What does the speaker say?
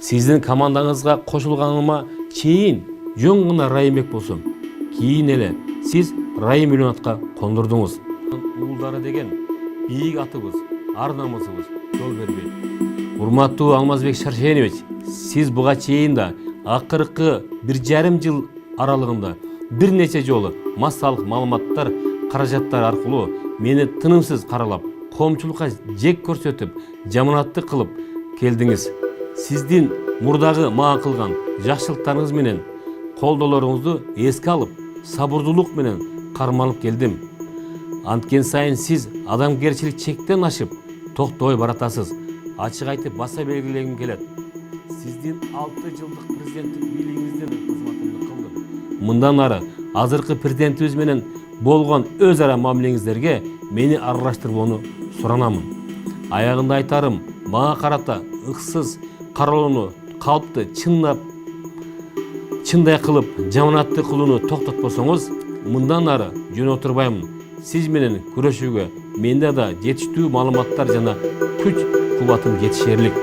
Сиздин командаңызга кошулганыма чейин жөн гана Райымбек болсом. Кийин эле сиз Райым Миллионатка кондурдуңуз. Уулдары деген бийик атыбыз, ар намысыбыз жол бербейт. Урматтуу Алмазбек Шаршенович, сиз буга чейин да акыркы 1,5 жыл аралыгында бир нече жолу массалык маалыматтар каражаттары аркылуу мени тынымсыз каралап, коомчулукка жек көрсөтүп, жаманаттык кылып келдиңиз. Сиздин мурдагы мага кылган жакшылыктарыңыз менен колдоолоруңузду эске алып, сабырдуулук менен кармалып келдим. Анткен сайын сиз адамгерчилик чектен ашып, токтобой баратасыз. Ачык айтып баса белгилегим келет. Сиздин 6 жылдык президенттик бийлигиңиздин кызматымды кылдым. Мындан ары азыркы президентибиз менен болгон өз ара мамилеңиздерге мени аралаштырбоону суранамын. Аягында айтарым, мага карата ыксыз кароолоону калпты чындай кылып жаманатты кылууну токтотпосоңуз, мындан ары жөн отурбаймын. Сиз менен күрөшүүгө менде да жетиштүү маалыматтар жана күч кубатым жетишерлик.